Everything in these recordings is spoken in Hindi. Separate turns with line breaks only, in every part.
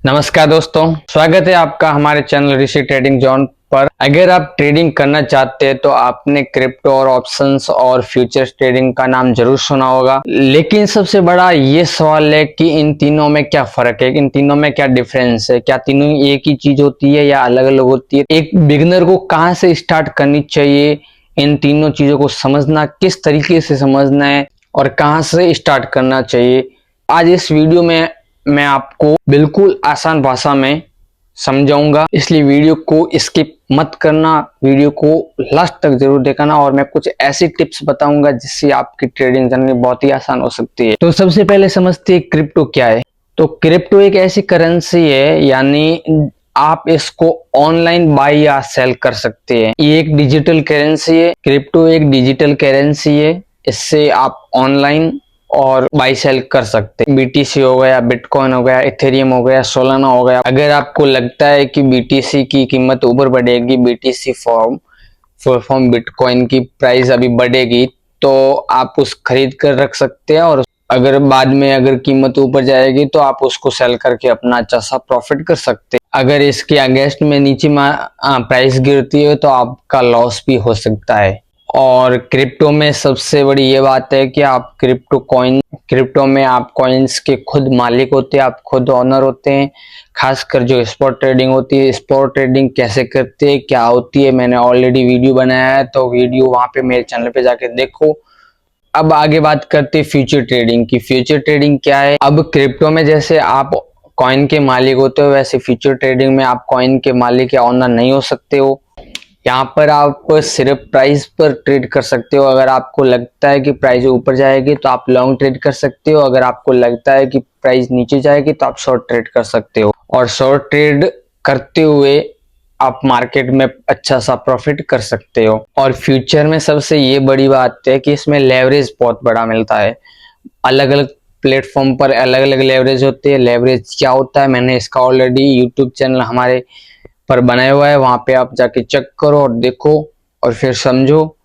नमस्कार दोस्तों, स्वागत है आपका हमारे चैनल ऋषि ट्रेडिंग जोन पर। अगर आप ट्रेडिंग करना चाहते हैं तो आपने क्रिप्टो और ऑप्शंस और फ्यूचर्स ट्रेडिंग का नाम जरूर सुना होगा, लेकिन सबसे बड़ा ये सवाल है कि इन तीनों में क्या फर्क है, इन तीनों में क्या डिफरेंस है, क्या तीनों एक ही चीज होती है या अलग अलग होती है। एक बिगिनर को कहाँ से स्टार्ट करनी चाहिए, इन तीनों चीजों को समझना, किस तरीके से समझना है और कहाँ से स्टार्ट करना चाहिए। आज इस वीडियो में मैं आपको बिल्कुल आसान भाषा में समझाऊंगा, इसलिए वीडियो को स्किप मत करना, वीडियो को लास्ट तक जरूर देखना और मैं कुछ ऐसी टिप्स बताऊंगा जिससे आपकी ट्रेडिंग जर्नी बहुत ही आसान हो सकती है। तो सबसे पहले समझते हैं क्रिप्टो क्या है। तो क्रिप्टो एक ऐसी करेंसी है, यानी आप इसको ऑनलाइन बाय या सेल कर सकते हैं। ये एक डिजिटल करेंसी है। क्रिप्टो एक डिजिटल करेंसी है, इससे आप ऑनलाइन और बाई सेल कर सकते हैं। बीटीसी हो गया, बिटकॉइन हो गया, इथेरियम हो गया, सोलाना हो गया। अगर आपको लगता है कि बीटीसी की कीमत ऊपर बढ़ेगी, बीटीसी फॉर्म बिटकॉइन की प्राइस अभी बढ़ेगी, तो आप उस खरीद कर रख सकते हैं और अगर बाद में अगर कीमत ऊपर जाएगी तो आप उसको सेल करके अपना अच्छा सा प्रॉफिट कर सकते हैं। अगर इसके अगेंस्ट में नीचे प्राइस गिरती है तो आपका लॉस भी हो सकता है। और क्रिप्टो में सबसे बड़ी ये बात है कि आप क्रिप्टो में आप कॉइन्स के खुद मालिक होते हैं, आप खुद ओनर होते हैं। खासकर जो स्पॉट ट्रेडिंग होती है, स्पॉट ट्रेडिंग कैसे करते हैं, क्या होती है, मैंने ऑलरेडी वीडियो बनाया है, तो वीडियो वहां पे मेरे चैनल पे जाके देखो। अब आगे बात करते हैं फ्यूचर ट्रेडिंग की। फ्यूचर ट्रेडिंग क्या है? अब क्रिप्टो में जैसे आप कॉइन के मालिक होते हो, वैसे फ्यूचर ट्रेडिंग में आप कॉइन के मालिक या ओनर नहीं हो सकते हो। यहाँ पर आप सिर्फ प्राइस पर ट्रेड कर सकते हो। अगर आपको लगता है कि प्राइस ऊपर जाएगी तो आप लॉन्ग ट्रेड कर सकते हो, अगर आपको लगता है कि प्राइस नीचे जाएगी तो आप शॉर्ट ट्रेड कर सकते हो। और शॉर्ट ट्रेड करते हुए आप मार्केट में अच्छा सा प्रॉफिट कर सकते हो। और फ्यूचर में सबसे ये बड़ी बात है कि इसमें लेवरेज बहुत बड़ा मिलता है। अलग अलग प्लेटफॉर्म पर अलग अलग लेवरेज होते हैं। लेवरेज क्या होता है, मैंने इसका ऑलरेडी यूट्यूब चैनल हमारे पर बनाया हुआ है, वहां पे आप जाके चेक करो और देखो और फिर समझो।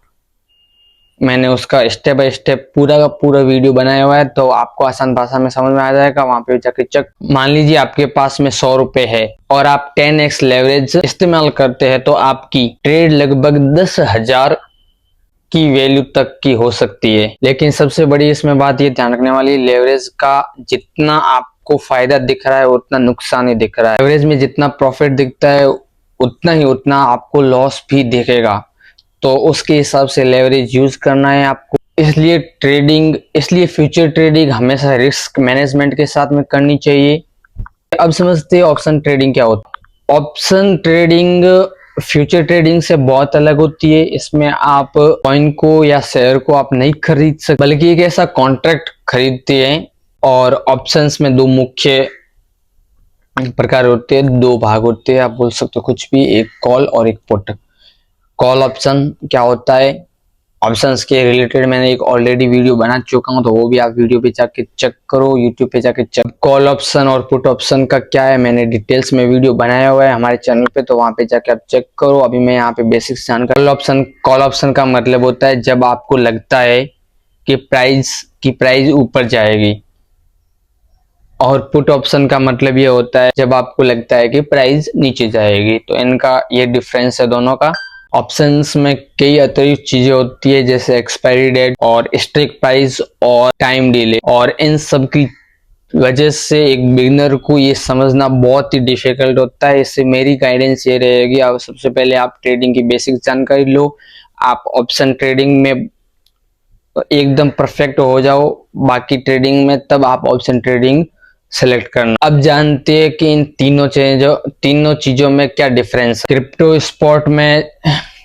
मैंने उसका स्टेप बाय स्टेप पूरा का पूरा वीडियो बनाया हुआ है, तो आपको आसान भाषा में समझ में आ जाएगा। वहां पे जाके चेक। मान लीजिए आपके पास में 100 रुपए है और आप 10x लेवरेज इस्तेमाल करते हैं, तो आपकी ट्रेड लगभग 10,000 की वैल्यू तक की हो सकती है। लेकिन सबसे बड़ी इसमें बात ये ध्यान रखने वाली, लेवरेज का जितना आपको फायदा दिख रहा है उतना नुकसान ही दिख रहा है। लेवरेज में जितना प्रॉफिट दिखता है उतना आपको लॉस भी दिखेगा, तो उसके हिसाब से लेवरेज यूज करना है आपको। इसलिए फ्यूचर ट्रेडिंग हमेशा रिस्क मैनेजमेंट के साथ में करनी चाहिए। अब समझते हैं ऑप्शन ट्रेडिंग क्या होता है। ऑप्शन ट्रेडिंग फ्यूचर ट्रेडिंग से बहुत अलग होती है। इसमें आप कॉइन को या शेयर को आप नहीं खरीद सकते, बल्कि एक ऐसा कॉन्ट्रैक्ट खरीदते हैं। और ऑप्शंस में दो मुख्य प्रकार होते हैं, दो भाग होते हैं, आप बोल सकते हो कुछ भी, एक कॉल और एक पुट। कॉल ऑप्शन क्या होता है, ऑप्शंस के रिलेटेड मैंने एक ऑलरेडी वीडियो बना चुका हूं, तो वो भी आप वीडियो पे जाके चेक करो, यूट्यूब पे जाके चेक। कॉल ऑप्शन और पुट ऑप्शन का क्या है, मैंने डिटेल्स में वीडियो बनाया हुआ है हमारे चैनल पे, तो वहां पे जाके आप चेक करो। अभी मैं यहाँ पे बेसिक्स जानकारी। कॉल ऑप्शन का मतलब होता है जब आपको लगता है कि प्राइस ऊपर जाएगी, और पुट ऑप्शन का मतलब ये होता है जब आपको लगता है कि प्राइस नीचे जाएगी। तो इनका ये डिफरेंस है दोनों का। ऑप्शंस में कई अतिरिक्त चीजें होती है, जैसे एक्सपायरी डेट और स्ट्राइक प्राइस और टाइम डिले, और इन सब की वजह से एक बिगिनर को ये समझना बहुत ही डिफिकल्ट होता है। इससे मेरी गाइडेंस ये रहेगी, आप सबसे पहले आप ट्रेडिंग की बेसिक जानकारी लो, आप ऑप्शन ट्रेडिंग में एकदम परफेक्ट हो जाओ, बाकी ट्रेडिंग में तब आप ऑप्शन ट्रेडिंग सेलेक्ट करना। अब जानते हैं कि इन तीनों चीजों में क्या डिफरेंस है।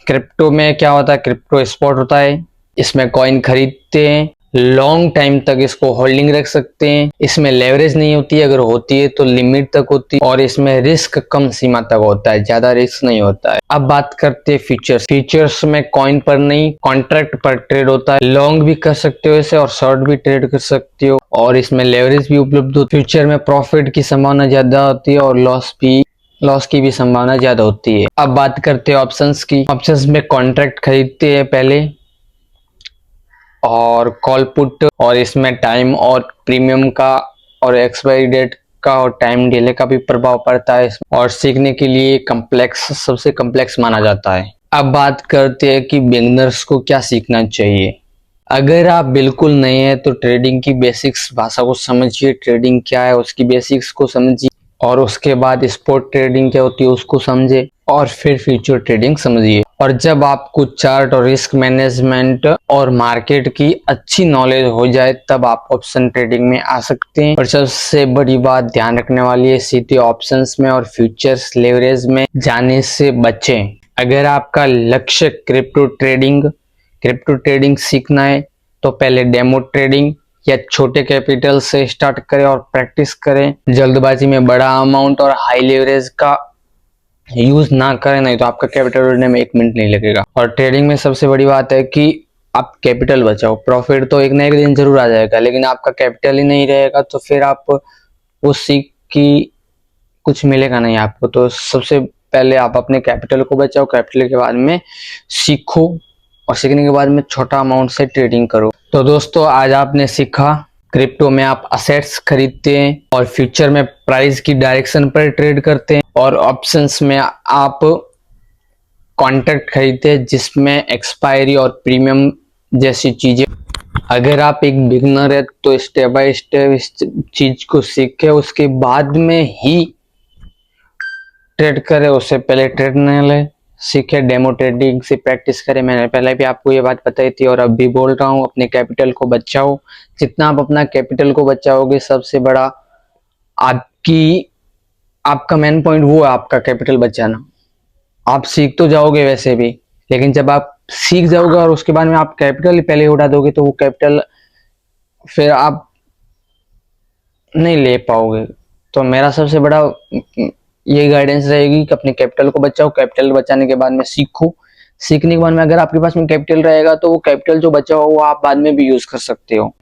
क्रिप्टो में क्या होता है, क्रिप्टो स्पॉट होता है, इसमें कॉइन खरीदते हैं, लॉन्ग टाइम तक इसको होल्डिंग रख सकते हैं। इसमें लेवरेज नहीं होती है, अगर होती है तो लिमिट तक होती है, और इसमें रिस्क कम सीमा तक होता है, ज्यादा रिस्क नहीं होता है। अब बात करते हैं फीचर्स। फीचर्स में कॉइन पर नहीं, कॉन्ट्रैक्ट पर ट्रेड होता है। लॉन्ग भी कर सकते हो इसे और शॉर्ट भी ट्रेड कर सकते हो, और इसमें लेवरेज भी उपलब्ध होती है। फ्यूचर में प्रॉफिट की संभावना ज्यादा होती है और लॉस की भी संभावना ज्यादा होती है। अब बात करते हैं ऑप्शंस की। ऑप्शंस में कॉन्ट्रैक्ट खरीदते हैं पहले, और कॉल पुट, और इसमें टाइम और प्रीमियम का और एक्सपायरी डेट का और टाइम डिले का भी प्रभाव पड़ता है और सीखने के लिए सबसे कम्प्लेक्स माना जाता है। अब बात करते हैं कि बिगिनर्स को क्या सीखना चाहिए। अगर आप बिल्कुल नए हैं तो ट्रेडिंग की बेसिक्स भाषा को समझिए, ट्रेडिंग क्या है उसकी बेसिक्स को समझिए, और उसके बाद स्पॉट ट्रेडिंग क्या होती है उसको समझे, और फिर फ्यूचर ट्रेडिंग समझिए। और जब आपको चार्ट और रिस्क मैनेजमेंट और मार्केट की अच्छी नॉलेज हो जाए तब आप ऑप्शन ट्रेडिंग में आ सकते हैं। और सबसे बड़ी बात ध्यान रखने वाली है, सीधे ऑप्शंस में और फ्यूचर्स लेवरेज में जाने से बचें। अगर आपका लक्ष्य क्रिप्टो ट्रेडिंग सीखना है तो पहले डेमो ट्रेडिंग या छोटे कैपिटल से स्टार्ट करें और प्रैक्टिस करें। जल्दबाजी में बड़ा अमाउंट और हाई लेवरेज का यूज ना करें, नहीं तो आपका कैपिटल बढ़ने में 1 मिनट नहीं लगेगा। और ट्रेडिंग में सबसे बड़ी बात है कि आप कैपिटल बचाओ। प्रॉफिट तो एक ना एक दिन जरूर आ जाएगा, लेकिन आपका कैपिटल ही नहीं रहेगा तो फिर आप वो सीख की कुछ मिलेगा नहीं आपको। तो सबसे पहले आप अपने कैपिटल को बचाओ, कैपिटल के बाद में सीखो, और सीखने के बाद में छोटा अमाउंट से ट्रेडिंग करो। तो दोस्तों आज आपने सीखा क्रिप्टो में आप असेट्स खरीदते हैं और फ्यूचर में प्राइस की डायरेक्शन पर ट्रेड करते हैं, और ऑप्शंस में आप कॉन्ट्रैक्ट खरीदते हैं जिसमें एक्सपायरी और प्रीमियम जैसी चीजें। अगर आप एक बिगनर है तो स्टेप बाय स्टेप इस चीज को सीखे, उसके बाद में ही ट्रेड करे, उससे पहले ट्रेड न ले, सीखे, डेमो ट्रेडिंग से प्रैक्टिस करें। मैंने पहले भी आपको ये बात बताई थी और अब भी बोल रहा हूँ, अपने कैपिटल को बचाओ। जितना आप अपना कैपिटल को बचाओगे सबसे बड़ा आपका मेन पॉइंट वो है, आपका कैपिटल बचाना। आप सीख तो जाओगे वैसे भी, लेकिन जब आप सीख जाओगे और उसके बाद में आप कैपिटल ही पहले उठा दोगे तो वो कैपिटल फिर आप नहीं ले पाओगे। तो मेरा सबसे बड़ा ये गाइडेंस रहेगी कि अपने कैपिटल को बचाओ, कैपिटल बचाने के बाद में सीखो, सीखने के बाद में अगर आपके पास में कैपिटल रहेगा तो वो कैपिटल जो बचा हो वो आप बाद में भी यूज कर सकते हो।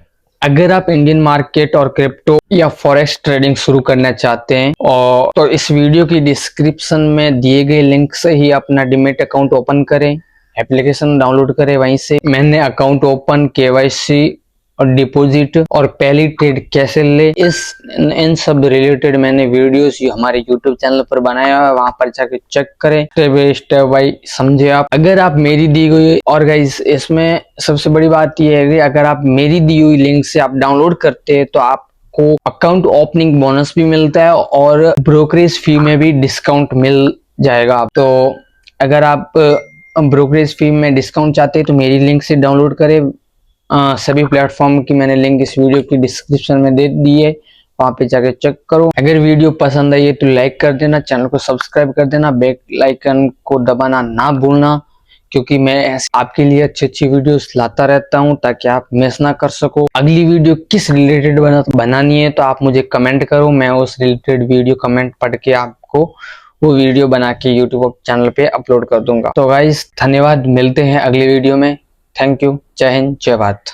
अगर आप इंडियन मार्केट और क्रिप्टो या फॉरेक्स ट्रेडिंग शुरू करना चाहते हैं और तो इस वीडियो की डिस्क्रिप्शन में दिए गए लिंक से ही अपना डीमैट अकाउंट ओपन करें, एप्लीकेशन डाउनलोड करें। वहीं से मैंने अकाउंट ओपन, केवाईसी और डिपॉजिट और पहली ट्रेड कैसे ले, इन सब रिलेटेड मैंने वीडियोस हमारे यूट्यूब चैनल पर बनाया है, वहां पर जाके चेक करें, स्टेप बाय समझे आप। अगर आप मेरी दी गई, और गाइस इसमें सबसे बड़ी बात यह है कि अगर आप मेरी दी हुई लिंक से आप डाउनलोड करते हैं तो आपको अकाउंट ओपनिंग बोनस भी मिलता है और ब्रोकरेज फी में भी डिस्काउंट मिल जाएगा। तो अगर आप ब्रोकरेज फी में डिस्काउंट चाहते हैं तो मेरी लिंक से डाउनलोड करें। सभी प्लेटफॉर्म की मैंने लिंक इस वीडियो की डिस्क्रिप्शन में दे दी है, वहां पे जाके चेक करो। अगर वीडियो पसंद आई है तो लाइक कर देना, चैनल को सब्सक्राइब कर देना, बेल आइकन को दबाना ना भूलना, क्योंकि मैं आपके लिए अच्छी अच्छी वीडियोस लाता रहता हूं ताकि आप मिस ना कर सको। अगली वीडियो किस रिलेटेड बनानी है तो आप मुझे कमेंट करो, मैं उस रिलेटेड वीडियो कमेंट पढ़ के आपको वो वीडियो बना के यूट्यूब चैनल पे अपलोड कर दूंगा। तो गाइस धन्यवाद, मिलते हैं अगली वीडियो में। थैंक यू, जय हिंद, जय भारत।